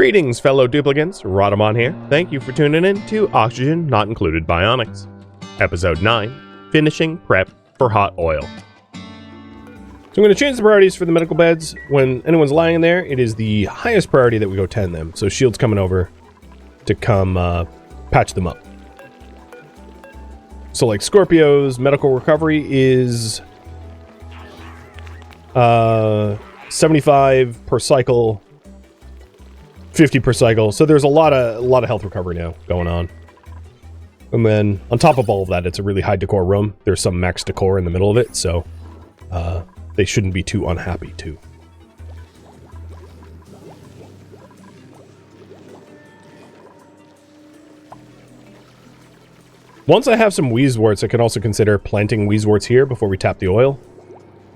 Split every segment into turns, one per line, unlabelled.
Greetings, fellow duplicants. Rhadamant here. Thank you for tuning in to Oxygen Not Included Bionics. Episode 9, Finishing Prep for Hot Oil. So I'm going to change the priorities for the medical beds. When anyone's lying in there, it is the highest priority that we go tend them. So Shield's coming over to come patch them up. So like Scorpio's medical recovery is 75 per cycle, 50 per cycle. So there's a lot of health recovery now going on. And then on top of all of that, it's a really high decor room. There's some max decor in the middle of it, so they shouldn't be too unhappy too. Once I have some Wheezeworts, I can also consider planting Wheezeworts here before we tap the oil.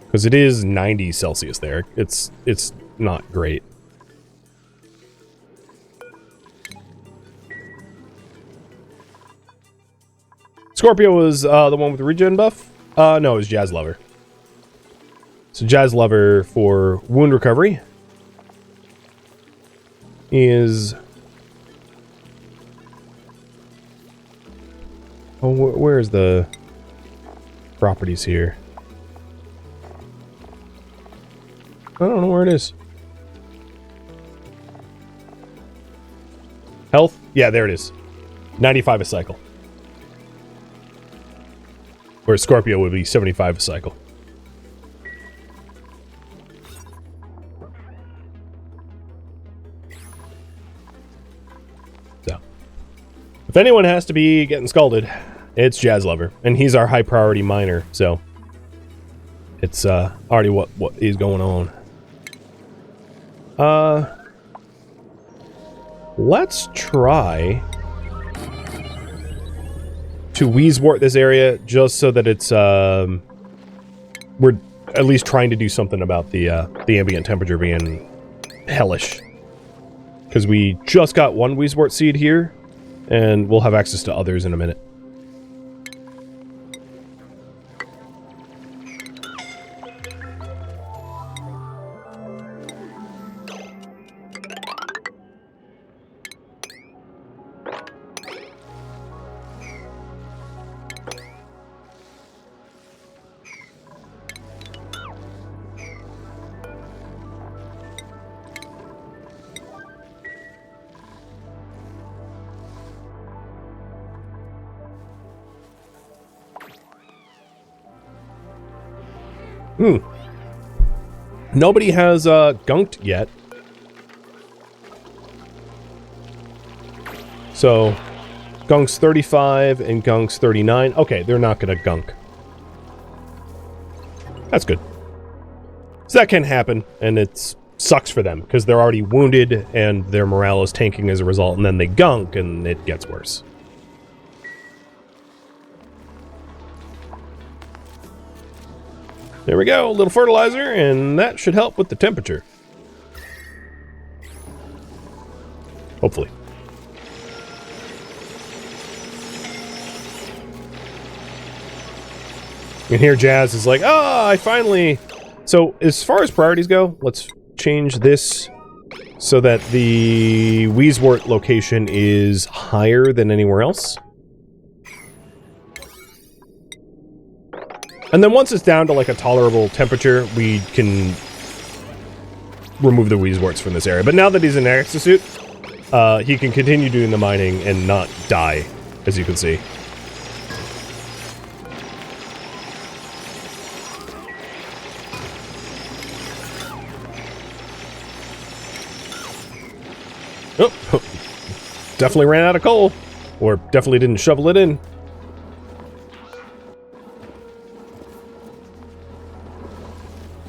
Because it is 90 Celsius there. It's not great. Scorpio was the one with the regen buff? No, it was Jazz Lover. So Jazz Lover for wound recovery is... Oh, where's the properties here? I don't know where it is. Health? Yeah, there it is. 95 a cycle. Where Scorpio would be 75 a cycle. So, if anyone has to be getting scalded, it's Jazz Lover. And he's our high priority miner, so it's already what is going on. Let's try to Wheezewort this area just so that it's we're at least trying to do something about the ambient temperature being hellish. Because we just got one Wheezewort seed here, and we'll have access to others in a minute. Nobody has gunked yet. So, gunk's 35 and gunk's 39. Okay, they're not gonna gunk. That's good. So that can happen, and it sucks for them, because they're already wounded, and their morale is tanking as a result, and then they gunk, and it gets worse. There we go, a little fertilizer, and that should help with the temperature. Hopefully. And here Jazz is like, oh, I finally... So, as far as priorities go, let's change this so that the Wheezewort location is higher than anywhere else. And then once it's down to like a tolerable temperature, we can remove the Wheezeworts from this area. But now that he's in exosuit, he can continue doing the mining and not die, as you can see. Oh, definitely ran out of coal. Or definitely didn't shovel it in.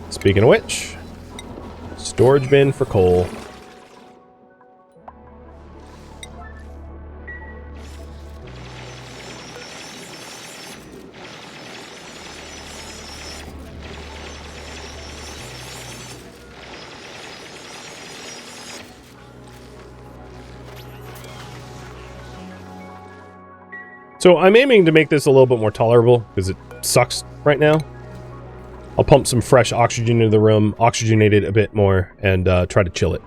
Speaking of which, storage bin for coal. So I'm aiming to make this a little bit more tolerable because it sucks right now. I'll pump some fresh oxygen into the room, oxygenate it a bit more, and try to chill it.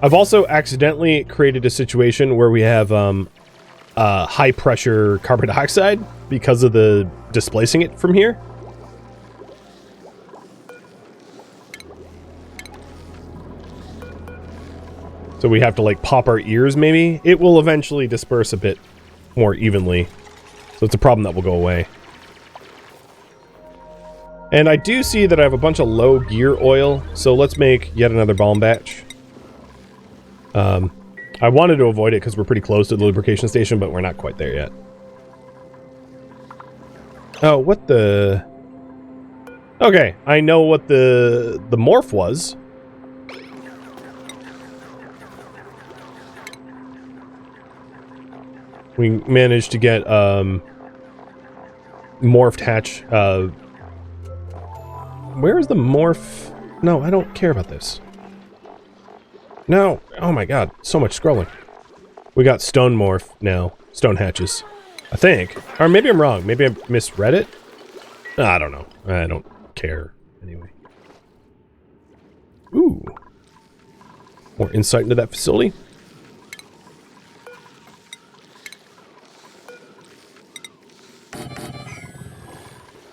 I've also accidentally created a situation where we have high pressure carbon dioxide because of the displacing it from here. So we have to like pop our ears maybe. It will eventually disperse a bit more evenly. So it's a problem that will go away. And I do see that I have a bunch of low gear oil. So let's make yet another bomb batch. I wanted to avoid it because we're pretty close to the lubrication station, but we're not quite there yet. Oh, what the... Okay, I know what the morph was. We managed to get morphed hatch. Where is the morph? No, I don't care about this. No. Oh my god, so much scrolling. We got stone morph now. Stone hatches. I think. Or maybe I'm wrong. Maybe I misread it? I don't know. I don't care. Anyway. Ooh. More insight into that facility.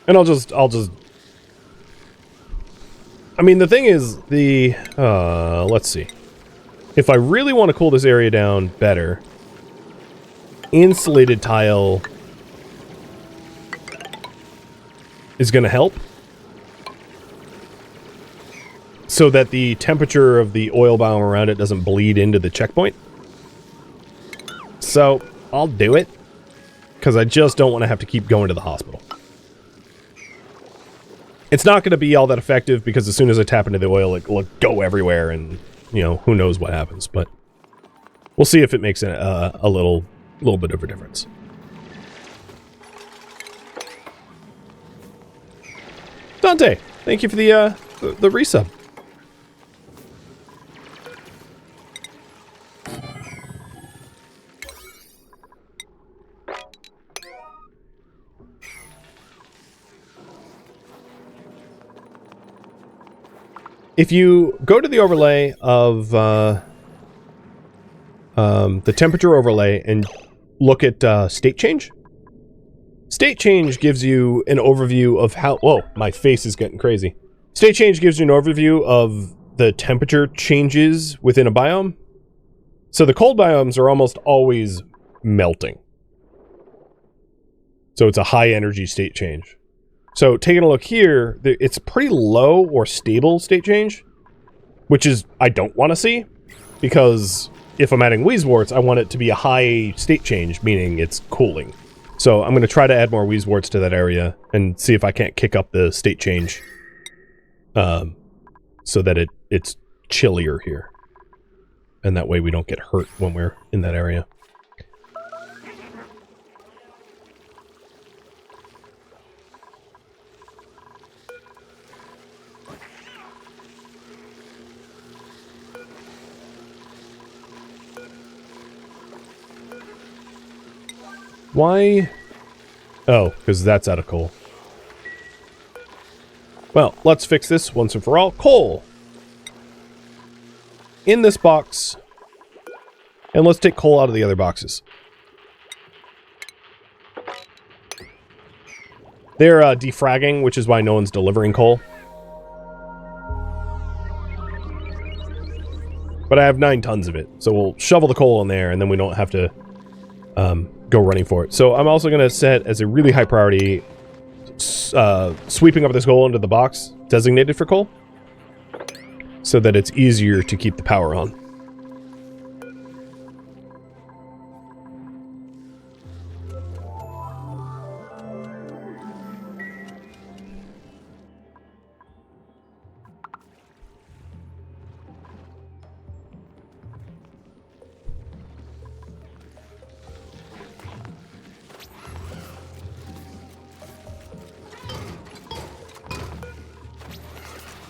And I'll just I mean, the thing is, let's see. If I really want to cool this area down better, insulated tile is going to help. So that the temperature of the oil biome around it doesn't bleed into the checkpoint. So, I'll do it. Because I just don't want to have to keep going to the hospital. It's not going to be all that effective because as soon as I tap into the oil, it'll go everywhere and, you know, who knows what happens. But we'll see if it makes a little bit of a difference. Dante, thank you for the resub. If you go to the overlay of the temperature overlay and look at state change gives you an overview of how... Whoa, my face is getting crazy. State change gives you an overview of the temperature changes within a biome. So the cold biomes are almost always melting. So it's a high energy state change. So taking a look here, it's pretty low or stable state change, which is I don't want to see, because if I'm adding Wheezeworts, I want it to be a high state change, meaning it's cooling. So I'm going to try to add more Wheezeworts to that area and see if I can't kick up the state change so that it's chillier here. And that way we don't get hurt when we're in that area. Why? Oh, because that's out of coal. Well, let's fix this once and for all. Coal! In this box. And let's take coal out of the other boxes. They're defragging, which is why no one's delivering coal. But I have 9 tons of it, so we'll shovel the coal in there, and then we don't have to go running for it. So I'm also going to set as a really high priority sweeping up this coal into the box designated for coal, so that it's easier to keep the power on.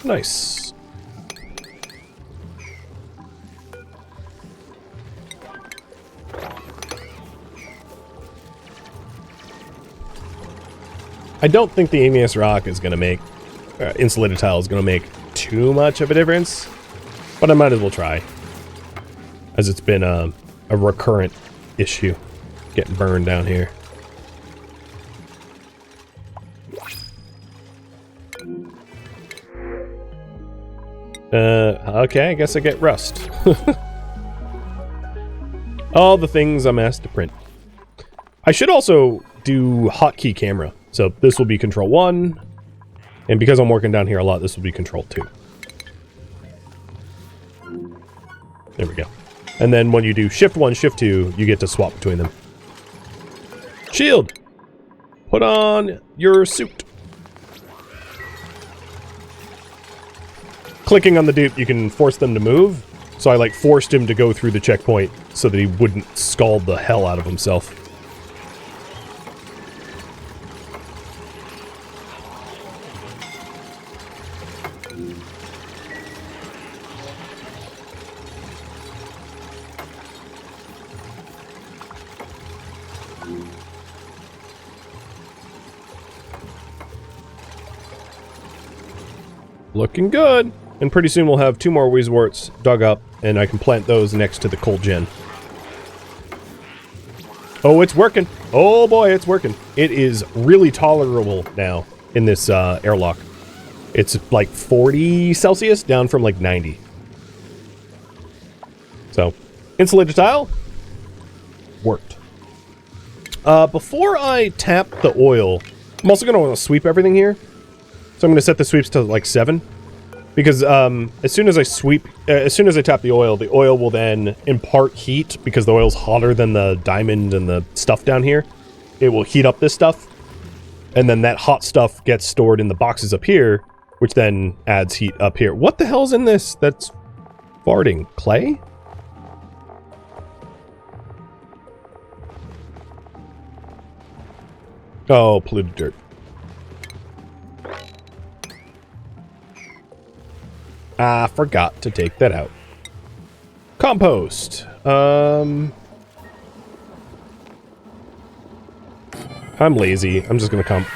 Nice. I don't think the igneous rock is going to make, insulated tile is going to make too much of a difference, but I might as well try. as it's been a recurrent issue getting burned down here. Okay, I guess I get rust. All the things I'm asked to print. I should also do hotkey camera. So this will be control 1, and because I'm working down here a lot, this will be control 2. There we go. And then when you do shift 1, shift 2, you get to swap between them. Shield! Put on your suit. Clicking on the dupe, you can force them to move. So I like forced him to go through the checkpoint so that he wouldn't scald the hell out of himself. Looking good. And pretty soon we'll have 2 more Wheezeworts dug up, and I can plant those next to the coal gen. Oh, it's working. Oh boy, it's working. It is really tolerable now in this airlock. It's like 40 Celsius, down from like 90. So, insulated tile. Worked. Before I tap the oil, I'm also going to want to sweep everything here. So I'm going to set the sweeps to like 7. Because as soon as I tap the oil will then impart heat, because the oil's hotter than the diamond and the stuff down here. It will heat up this stuff, and then that hot stuff gets stored in the boxes up here, which then adds heat up here. What the hell's in this that's farting? Clay? Oh, polluted dirt. I forgot to take that out. Compost. I'm lazy. I'm just gonna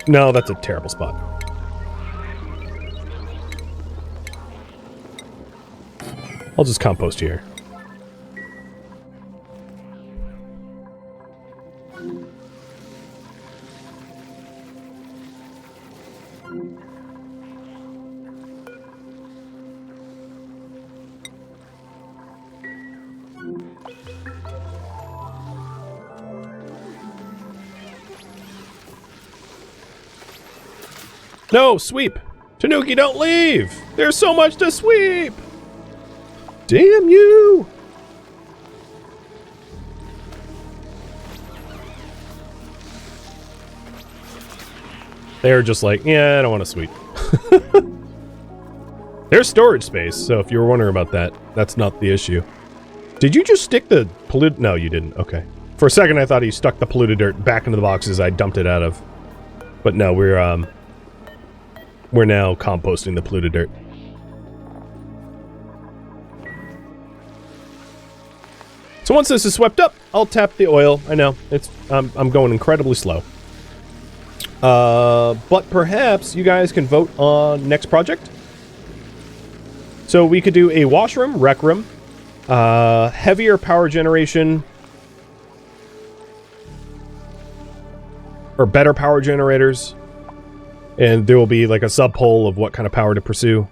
No, that's a terrible spot. I'll just compost here. No, sweep! Tanuki, don't leave! There's so much to sweep! Damn you! They're just like, yeah, I don't want to sweep. There's storage space, so if you were wondering about that, that's not the issue. Did you just stick the polluted... No, you didn't. Okay. For a second, I thought he stuck the polluted dirt back into the boxes I dumped it out of. But no, we're now composting the polluted dirt. So once this is swept up, I'll tap the oil. I know, it's I'm going incredibly slow. But perhaps you guys can vote on next project. So we could do a washroom, rec room, heavier power generation, or better power generators. And there will be like a sub-poll of what kind of power to pursue.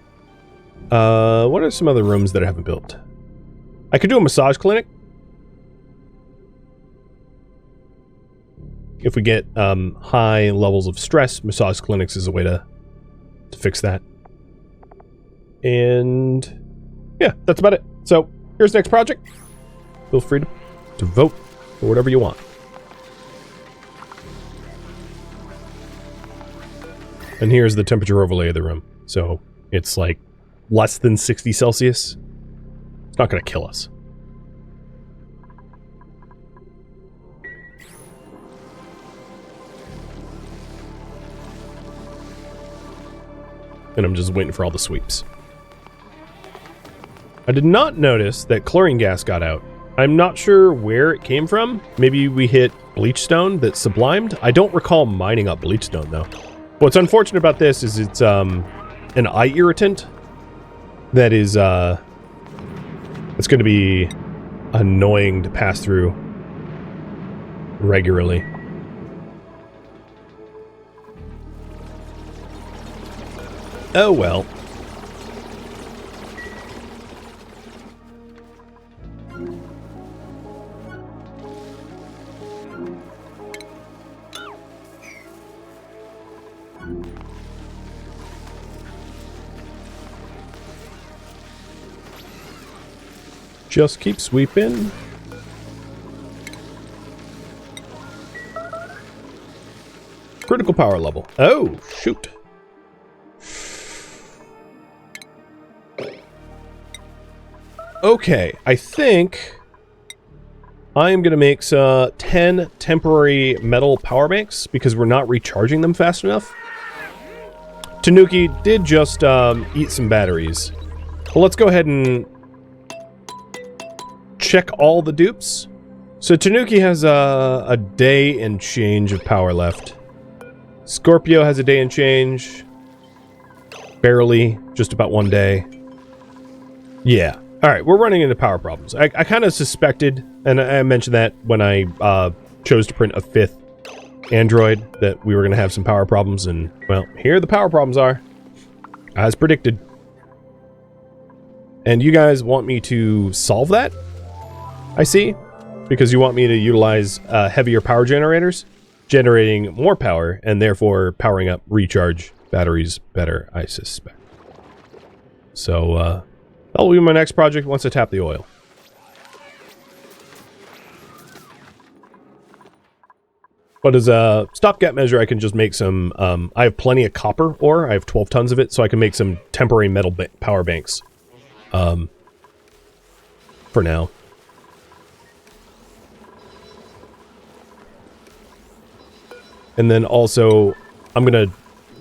What are some other rooms that I haven't built? I could do a massage clinic. If we get high levels of stress, massage clinics is a way to fix that. And yeah, that's about it. So here's the next project. Feel free to vote for whatever you want. And here's the temperature overlay of the room. So it's like less than 60 Celsius. It's not going to kill us. And I'm just waiting for all the sweeps. I did not notice that chlorine gas got out. I'm not sure where it came from. Maybe we hit bleachstone that sublimed. I don't recall mining up bleachstone though. What's unfortunate about this is it's an eye irritant that is it's going to be annoying to pass through regularly. Oh well. Just keep sweeping. Critical power level. Oh, shoot. Okay, I think I am going to make 10 temporary metal power banks because we're not recharging them fast enough. Tanuki did just eat some batteries. Well, let's go ahead and check all the dupes. So Tanuki has a day and change of power left. Scorpio has a day and change. Barely, just about 1 day. Yeah. Alright, we're running into power problems. I kind of suspected, and I mentioned that when I chose to print a 5th android, that we were going to have some power problems, and, well, here the power problems are. As predicted. And you guys want me to solve that? I see. Because you want me to utilize heavier power generators, generating more power, and therefore powering up recharge batteries better, I suspect. So, that'll be my next project once I tap the oil. But as a stopgap measure, I can just make some, I have plenty of copper ore, I have 12 tons of it, so I can make some temporary metal power banks. For now. And then also, I'm going to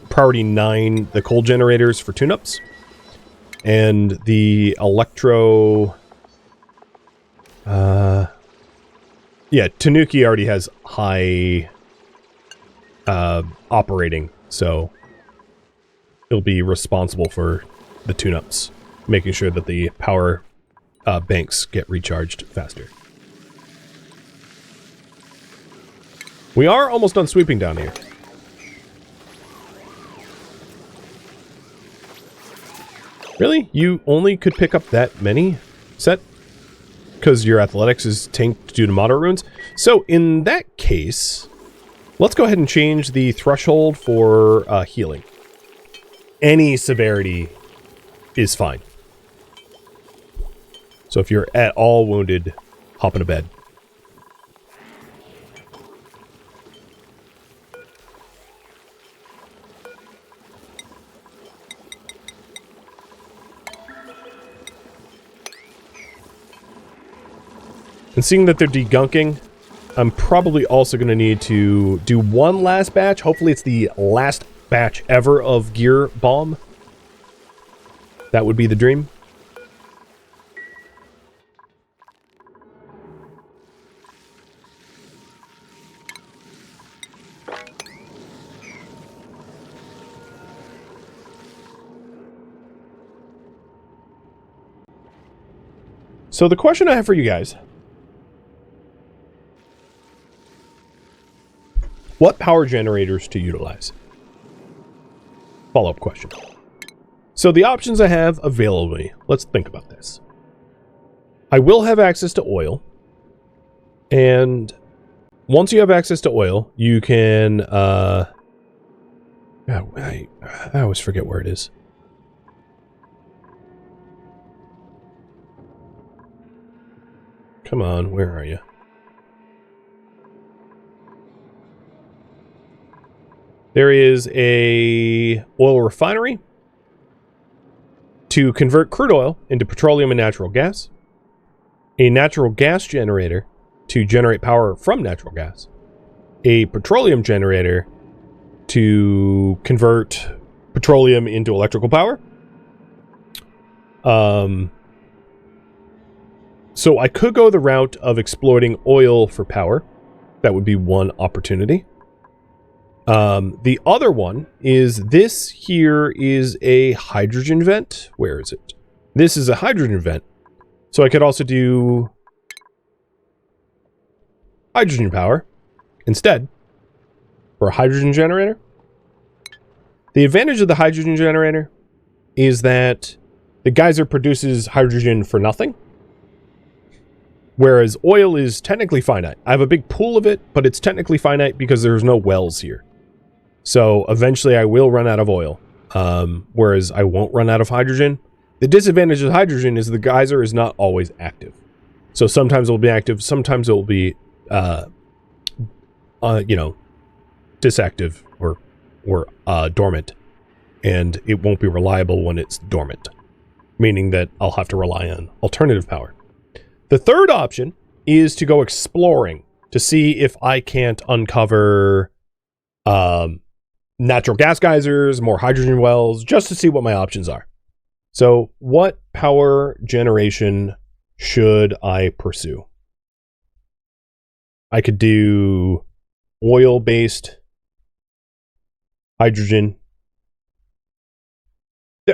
priority 9 the coal generators for tune-ups. And the electro... yeah, Tanuki already has high operating, so he'll be responsible for the tune-ups, making sure that the power banks get recharged faster. We are almost done sweeping down here. Really? You only could pick up that many? Set? Because your athletics is tanked due to moderate runes? So, in that case, let's go ahead and change the threshold for healing. Any severity is fine. So if you're at all wounded, hop into bed. And seeing that they're degunking, I'm probably also going to need to do one last batch. Hopefully it's the last batch ever of gear bomb. That would be the dream. So the question I have for you guys: what power generators to utilize? Follow-up question. So the options I have available to me, let's think about this. I will have access to oil. And once you have access to oil, you can, I always forget where it is. Come on, where are you? There is a oil refinery to convert crude oil into petroleum and natural gas, a natural gas generator to generate power from natural gas, a petroleum generator to convert petroleum into electrical power. So I could go the route of exploiting oil for power. That would be one opportunity. The other one is this here is a hydrogen vent. Where is it? This is a hydrogen vent. So I could also do hydrogen power instead for a hydrogen generator. The advantage of the hydrogen generator is that the geyser produces hydrogen for nothing, whereas oil is technically finite. I have a big pool of it, but it's technically finite because there's no wells here. So eventually I will run out of oil, whereas I won't run out of hydrogen. The disadvantage of hydrogen is the geyser is not always active. So sometimes it will be active, sometimes it will be, you know, disactive or dormant. And it won't be reliable when it's dormant, meaning that I'll have to rely on alternative power. The third option is to go exploring to see if I can't uncover natural gas geysers, more hydrogen wells, just to see what my options are. So what power generation should I pursue? I could do oil-based hydrogen.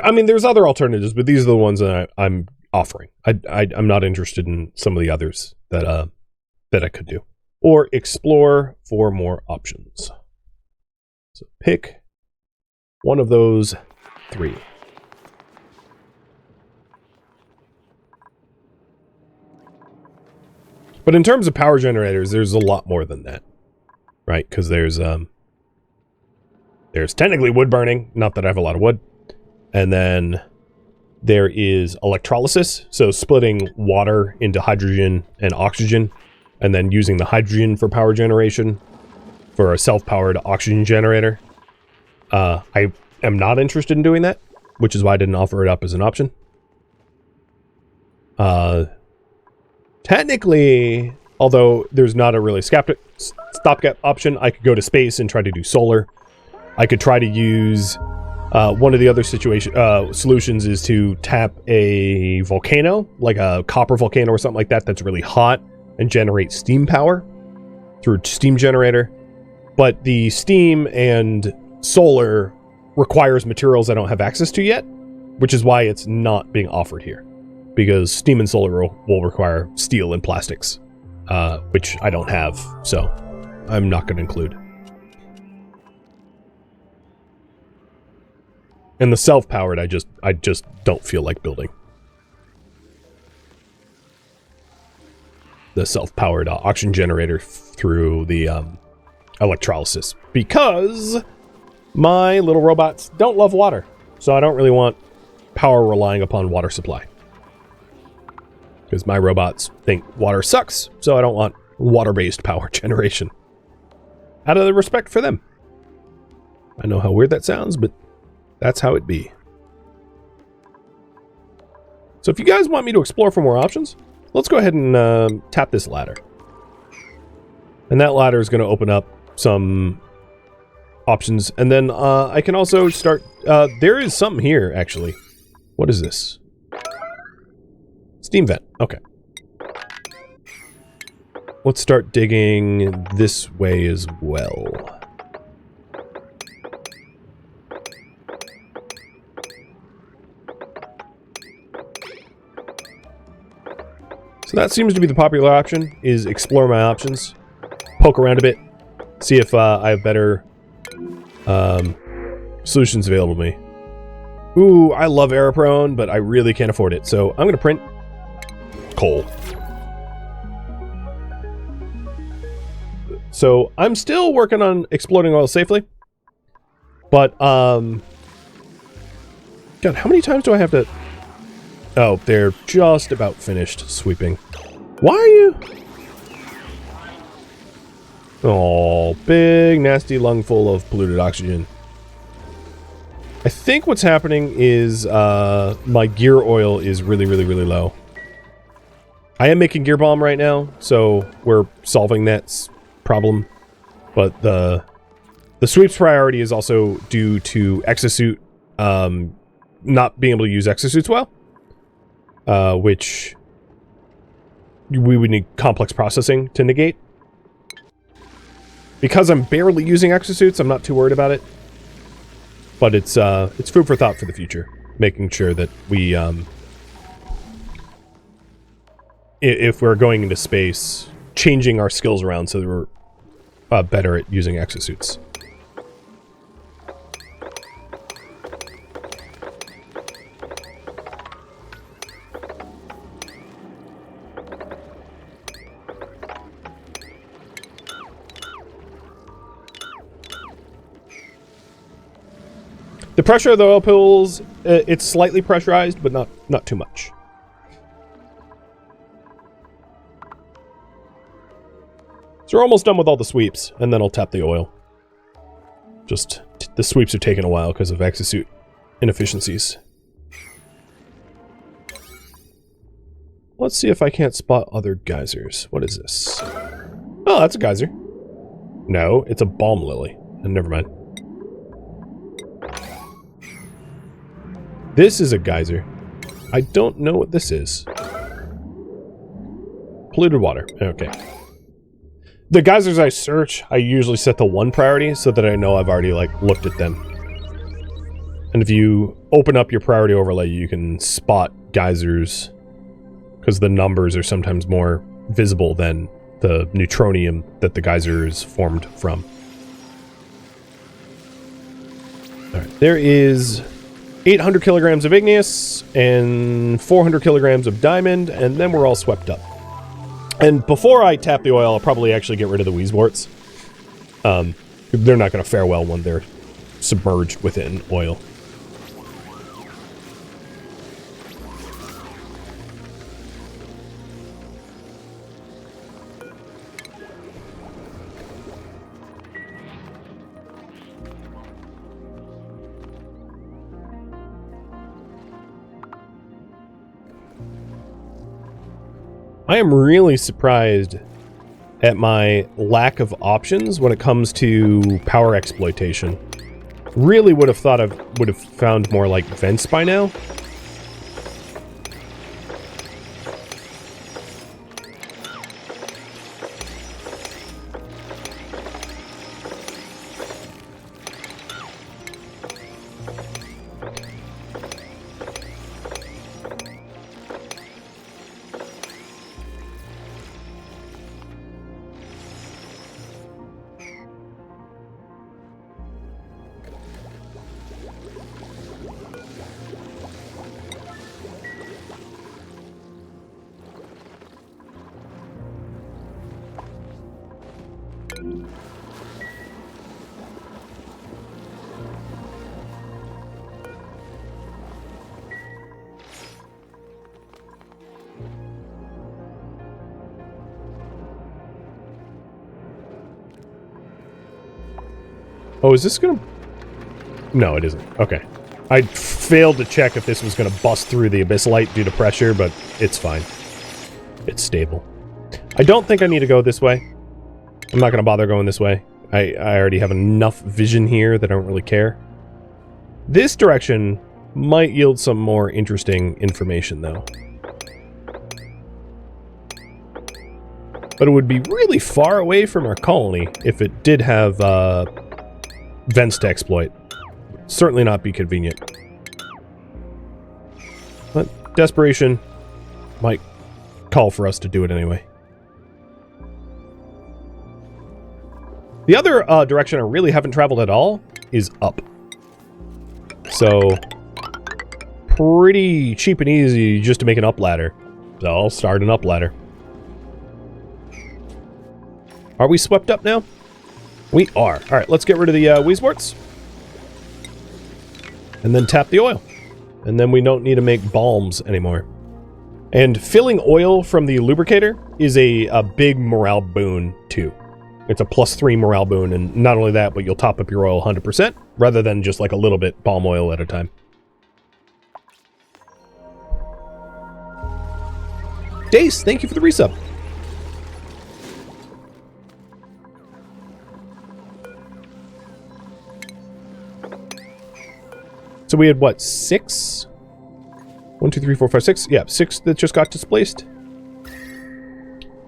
I mean, there's other alternatives, but these are the ones that I'm offering. I'm not interested in some of the others that I could do. Or explore for more options. So pick one of those three. But in terms of power generators, there's a lot more than that, right? Because there's technically wood burning, not that I have a lot of wood. And then there is electrolysis, so splitting water into hydrogen and oxygen, and then using the hydrogen for power generation for a self-powered oxygen generator. I am not interested in doing that, which is why I didn't offer it up as an option. Technically, although there's not a really stopgap option, I could go to space and try to do solar. I could try to use... one of the other solutions is to tap a volcano, like a copper volcano or something like that, that's really hot, and generate steam power through a steam generator. But the steam and solar requires materials I don't have access to yet, which is why it's not being offered here. Because steam and solar will require steel and plastics, which I don't have, so I'm not going to include. And the self-powered, I just don't feel like building. The self-powered oxygen generator through the electrolysis. Because my little robots don't love water. So I don't really want power relying upon water supply. Because my robots think water sucks, so I don't want water-based power generation. Out of the respect for them. I know how weird that sounds, but... that's how it be. So if you guys want me to explore for more options, let's go ahead and tap this ladder. And that ladder is going to open up some options. And then I can also start... there is something here, actually. What is this? Steam vent. Okay. Let's start digging this way as well. So that seems to be the popular option, is explore my options, poke around a bit, see if I have better solutions available to me. Ooh, I love error prone, but I really can't afford it. So I'm going to print coal. So I'm still working on exploding oil safely. But, God, how many times do I have to... oh, they're just about finished sweeping. Why are you... oh, big nasty lung full of polluted oxygen. I think what's happening is my gear oil is really low. I am making gear bomb right now, so we're solving that problem. But the sweep's priority is also due to exosuit not being able to use exosuits well. Which we would need complex processing to negate. Because I'm barely using exosuits, I'm not too worried about it. But it's food for thought for the future. Making sure that we, if we're going into space, changing our skills around so that we're better at using exosuits. The pressure of the oil pools, it's slightly pressurized, but not too much. So we're almost done with all the sweeps, and then I'll tap the oil. Just, the sweeps are taking a while because of exosuit inefficiencies. Let's see if I can't spot other geysers. What is this? Oh, that's a geyser. No, it's a balm lily. Never mind. This is a geyser. I don't know what this is. Polluted water. Okay. The geysers I search, I usually set to 1 priority so that I know I've already, like, looked at them. And if you open up your priority overlay, you can spot geysers because the numbers are sometimes more visible than the neutronium that the geyser is formed from. Alright, there is 800 kilograms of igneous and 400 kilograms of diamond, and then we're all swept up. And before I tap the oil, I'll probably actually get rid of the Weezeworts. They're not going to fare well when they're submerged within oil. I am really surprised at my lack of options when it comes to power exploitation. Really would have thought I would have found more like vents by now. Oh, is this gonna... No, it isn't. Okay. I failed to check if this was gonna bust through the abyss light due to pressure, but it's fine. It's stable. I don't think I need to go this way. I'm not gonna bother going this way. I already have enough vision here that I don't really care. This direction might yield some more interesting information, though. But it would be really far away from our colony if it did have, vents to exploit. Certainly not be convenient. But desperation might call for us to do it anyway. The other direction I really haven't traveled at all is up. So, pretty cheap and easy just to make an up ladder. So I'll start an up ladder. Are we swept up now? We are. Alright, let's get rid of the Weezeworts. And then tap the oil. And then we don't need to make balms anymore. And filling oil from the lubricator is a big morale boon, too. It's a +3 morale boon, and not only that, but you'll top up your oil 100%, rather than just like a little bit palm oil at a time. Dace, thank you for the resub. So we had, what, 6? 1, 2, 3, 4, 5, 6? Yeah, 6 that just got displaced.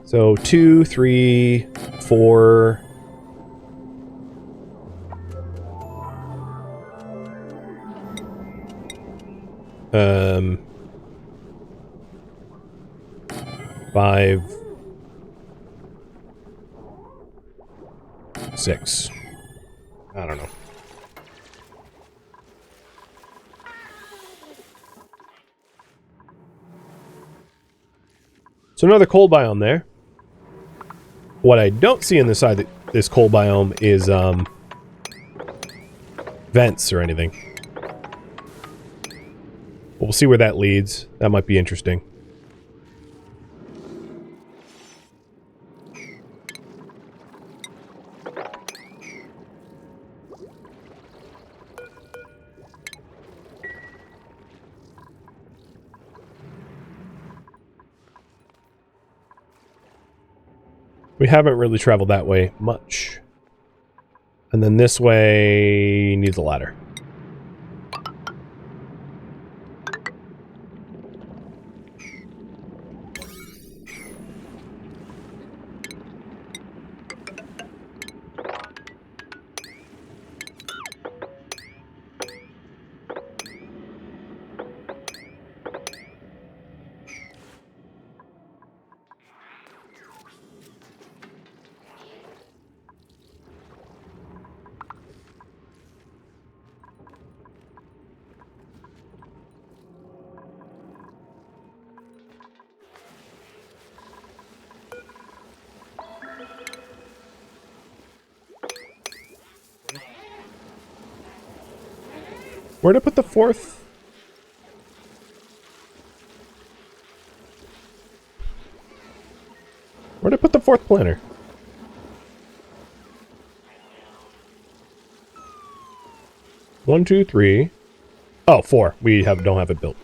So 2, 3, 4... 5... 6. I don't know. So another cold biome there. What I don't see in this side, this cold biome, is vents or anything. We'll see where that leads. That might be interesting. We haven't really traveled that way much. And then this way needs a ladder. Where'd I put the fourth? Where'd I put the fourth planter? One, two, three. Oh, 4. We don't have it built.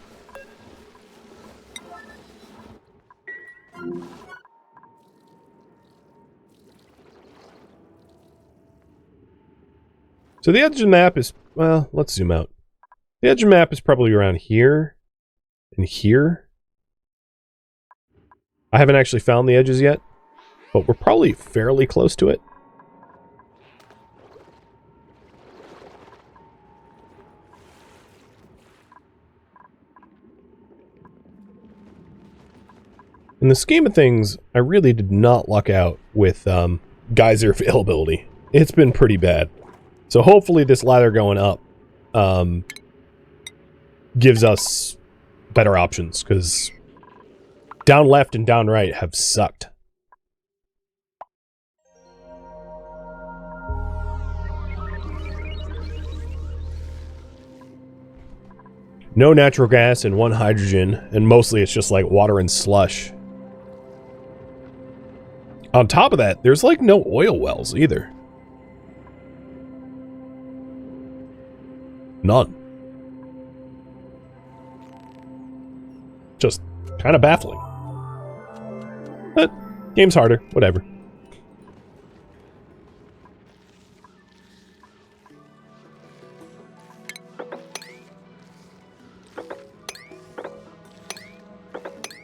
So the edge of the map is, well, let's zoom out. The edge of the map is probably around here and here. I haven't actually found the edges yet, but we're probably fairly close to it. In the scheme of things, I really did not luck out with geyser availability. It's been pretty bad. So hopefully this ladder going up gives us better options, because down left and down right have sucked. No natural gas and 1 hydrogen, and mostly it's just like water and slush. On top of that, there's like no oil wells either. None. Just kind of baffling. But game's harder, whatever.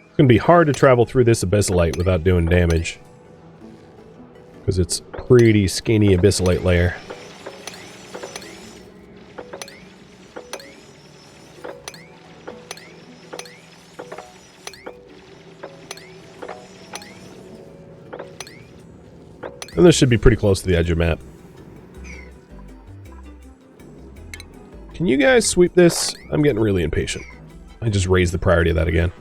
It's gonna be hard to travel through this abyssalite without doing damage, because it's pretty skinny abyssalite layer. And this should be pretty close to the edge of the map. Can you guys sweep this? I'm getting really impatient. I just raised the priority of that again.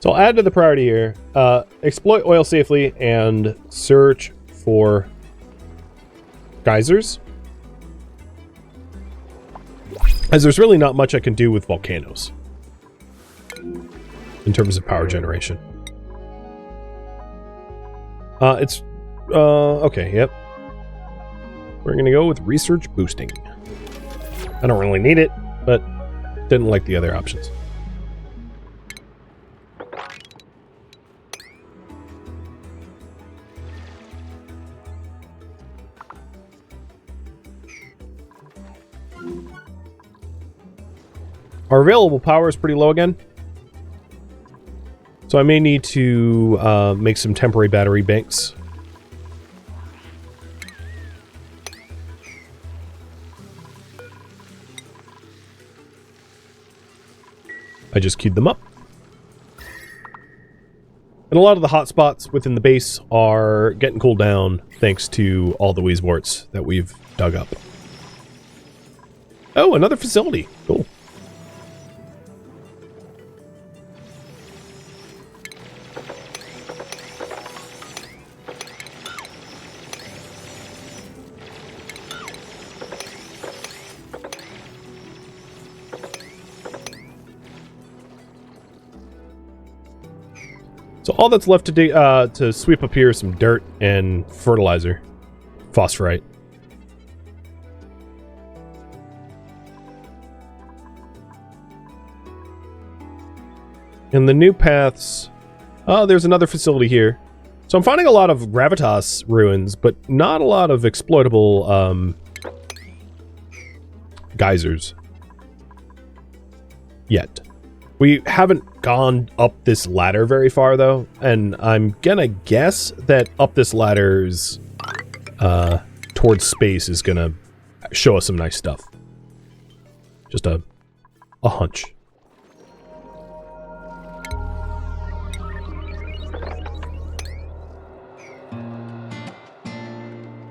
So I'll add to the priority here. Exploit oil safely and search for geysers. As there's really not much I can do with volcanoes in terms of power generation. Okay, yep. We're gonna go with research boosting. I don't really need it, but didn't like the other options. Our available power is pretty low again. So I may need to make some temporary battery banks. I just queued them up. And a lot of the hotspots within the base are getting cooled down thanks to all the Weezeworts that we've dug up. Oh, another facility. Cool. So all that's left to sweep up here is some dirt and fertilizer, phosphorite. And the new paths, there's another facility here. So I'm finding a lot of gravitas ruins, but not a lot of exploitable geysers yet. We haven't gone up this ladder very far, though, and I'm gonna guess that up this ladder's towards space is gonna show us some nice stuff. Just a hunch.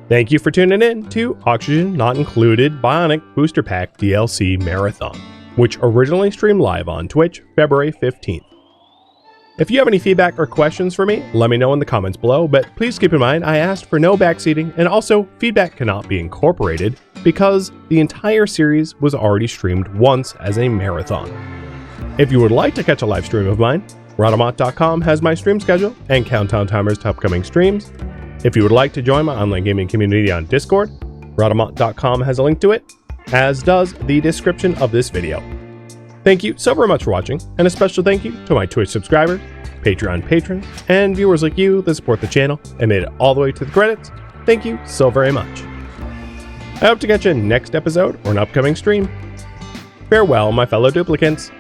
Thank you for tuning in to Oxygen Not Included Bionic Booster Pack DLC Marathon, which originally streamed live on Twitch February 15th. If you have any feedback or questions for me, let me know in the comments below, but please keep in mind I asked for no backseating, and also feedback cannot be incorporated because the entire series was already streamed once as a marathon. If you would like to catch a live stream of mine, Rhadamant.com has my stream schedule and countdown timers to upcoming streams. If you would like to join my online gaming community on Discord, Rhadamant.com has a link to it, as does the description of this video. Thank you so very much for watching, and a special thank you to my Twitch subscribers, Patreon patrons, and viewers like you that support the channel and made it all the way to the credits. Thank you so very much. I hope to catch you next episode or an upcoming stream. Farewell, my fellow duplicants.